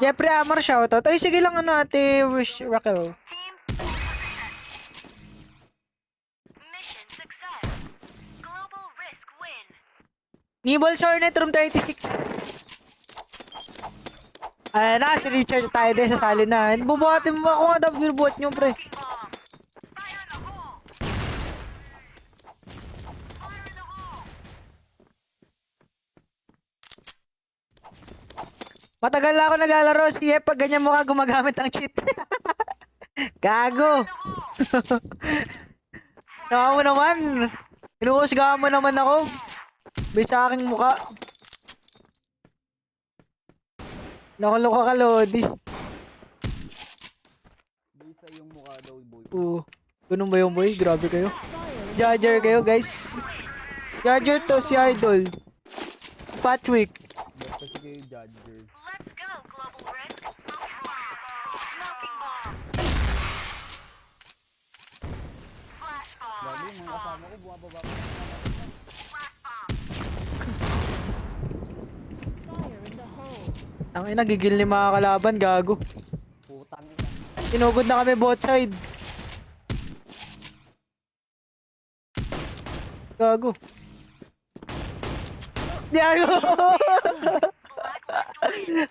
Jeffrey Amor, shoutout. Ay, sige lang ano, ate Raquel. Nibbles Hornet, room 36. Ayan na, si Richard tayo din sa sali na. Bubuhatin mo ako nga daw, binubuhat nyo, pre. Matagal na ako naglalaro, siya pag ganyan mo ka gumagamit ng cheat. Gago. Saka mo naman. Inuusgahan mo naman ako. May sa aking muka. Nakaloka ka, Lodi. Bisa yung mukha daw, boy. Ganun ba yung boy? Grabe kayo. Judger kayo, guys. Judger to si Idol. Patrick. Basta si kayo, Judger. Grabe, yung mga kasama ko, bumababa pa. Ang ina, gigil ni mga kalaban, gago. Putang ina. Tinugod na kami both side. Gago. Gago.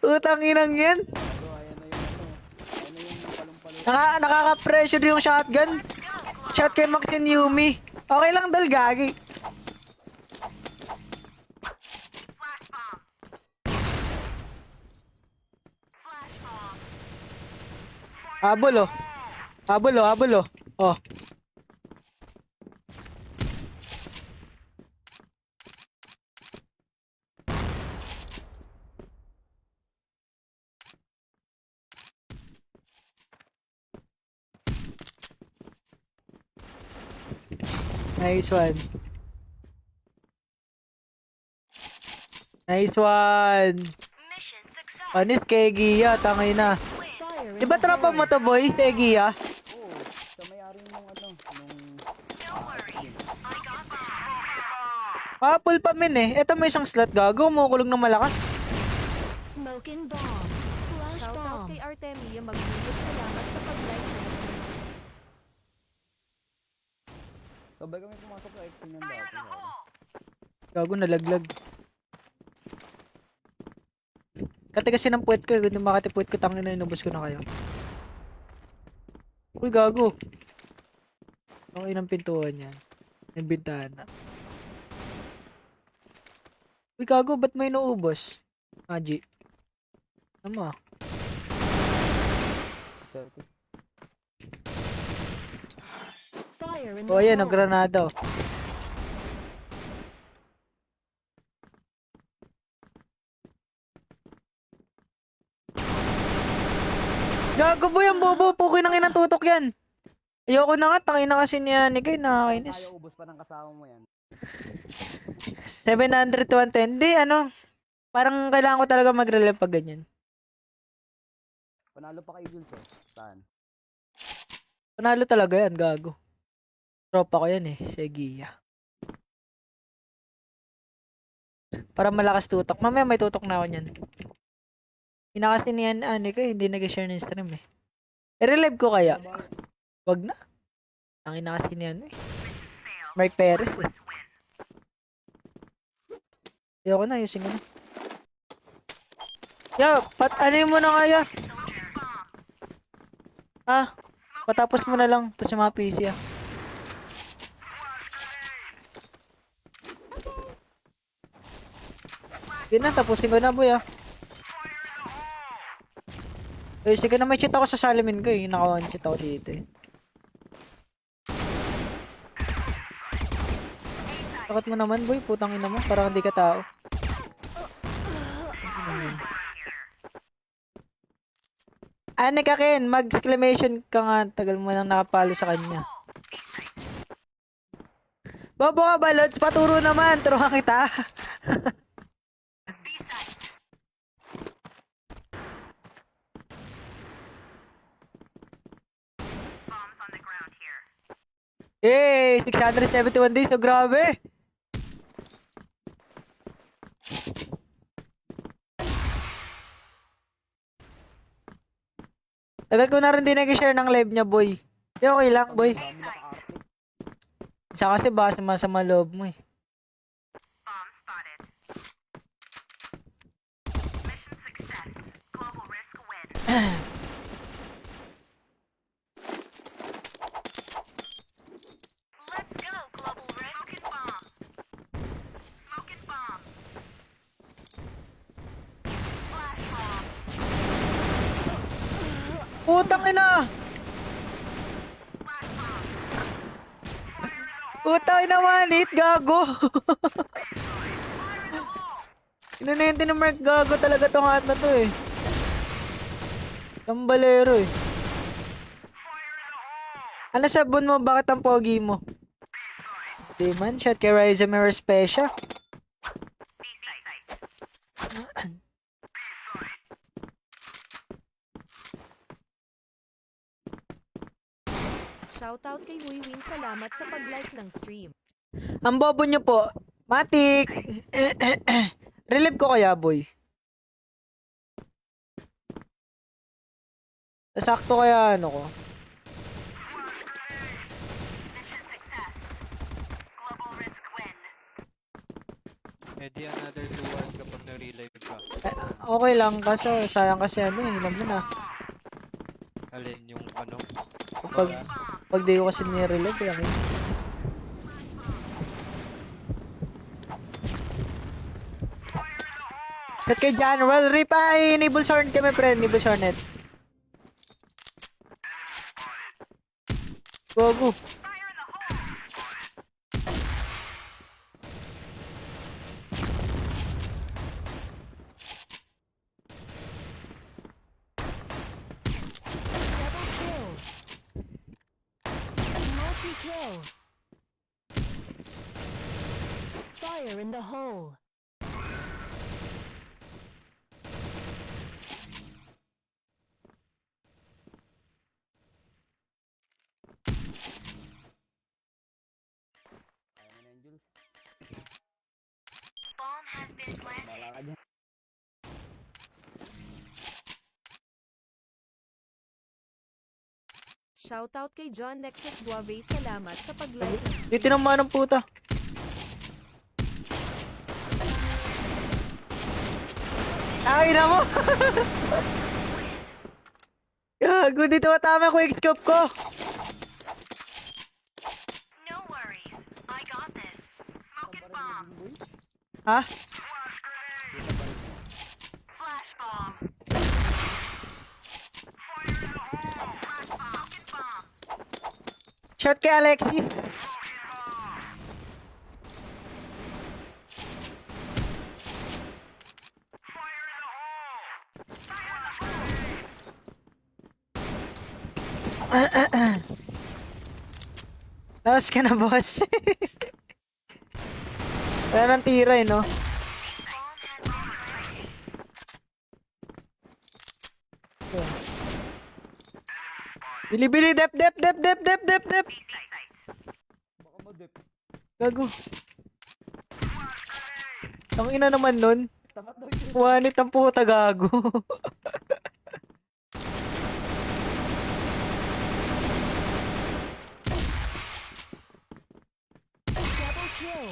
Utang inang yan. So, ayan na yung ano. Ayan na yung palong-palong. Nakaka-pressure yung shotgun. Shot kay Maxine Yumi. Okay lang dal, gagi. Habol oh. Habol oh, habol oh. Oh. Nice one. Nice one. Anis kay Gia, tangay na. Di ba tropa mo to boy, si Gia? Oo, sa may-ari nung ano, nung... Full pa min eh. Ito may isang slot, gago. Mukulog ng malakas. Smoking bomb. Flash Shoutout bomb. kay Artemia, magbibig salamat sa pag-like ng stream. Sabay kami pumasok sa X ng dati. Gago, nalaglag. Kati kasi ng puwet ko, kung makati puwet ko, tangin na inubos ko na kayo. Uy, gago. Okay ng pintuan yan. Yung bintana. Uy, gago, ba't may inuubos? Maji. Ano ah? Fire in the O, ayan, hole. naggranada oh. Gago boy, ang bobo. Pukoy nang inang tutok yan. Ayoko na nga, tangin na kasi niya ni Guy, nakakainis. Kaya ubos pa ng kasama mo yan. 700 to 110. Di, ano, parang kailangan ko talaga mag-relive pag ganyan. Panalo pa kay Jules, oh. Saan? Panalo talaga yan, gago. Tropa ko yan eh, si Gia. Para malakas tutok. Mamaya may tutok na ako niyan. Kasi niyan, ano ko, hindi nag-share ng stream eh. I-relive ko kaya? Wag na. Ang kasi niyan eh. Mark Perez eh. Ayoko na, ayusin ko na. Yo, ano mo na kaya? Ah, patapos mo na lang. Tapos yung mga PC ah. Sige na, tapusin ko na boy ah. Eh, sige na, may cheat ako sa salamin ko eh. Naka-one cheat ako dito eh. Takot mo naman boy, putang ina mo. Parang hindi ka tao. Nikakin, mag-exclamation ka nga. Tagal mo nang nakapalo sa kanya. Bobo ka ba, Lods? Paturo naman. Turuan kita. Yay! 671 days. So, grabe. Tagal ko na rin din nag-share ng live niya, boy. Di okay lang, boy. Ang dami naka-arte. Isa kasi baka sumasama loob mo eh. Putang ina! Putang ina, one hit, gago! Inanente ng Mark, gago talaga tong hat na to eh. Tambalero eh. Ano sabon mo? Bakit ang pogi mo? Di man, shot kay Ryza may respecia. Shoutout kay Wiwin, salamat sa pag-like ng stream. Ang bobo nyo po. Matik! Relive ko kaya, boy. Sakto kaya ano ko. Eh di another 2 hours kapag na-relive ka. Okay lang, kaso sayang kasi ano eh. Alam mo na. Alin yung ano? Pag di ko kasi nire-relive, kaya kayo. Shot kay General Rip ay enable Hornet kami, friend. Enable Hornet. Go, go. Double kill. Multi-kill. Fire in the hole. Kaya mo na yun, Jules. Bala ka dyan. Shoutout kay John Nexus Guave, salamat sa pag-like ng stream. Dito naman ng puta. Ay na mo. Gago, dito matama ko yung scope ko. Ha? Shot kay Alexi. Tapos ka na, boss. Wala nang tira eh, no? Bili-bili, dep. Baka mag-dep. Gago. Ang ina naman nun. Tapat daw yun. Wanit ang puta, gago. Double kill.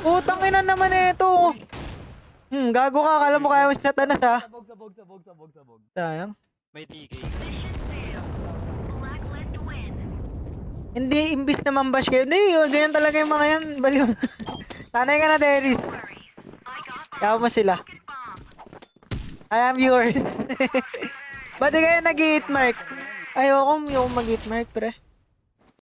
Putang ina naman ito. Gago ka. Akala mo kaya mo si Satanas, ha? Sabog. Sayang. May TK. Hindi, imbis na mambash kayo. Hindi, yun. Ganyan talaga yung mga yan. Baliw. Sanay ka na, Derry. Kaya mo sila. I am yours. Ba't di kayo nag-hit mark? Ayoko mag-hit mark, pre.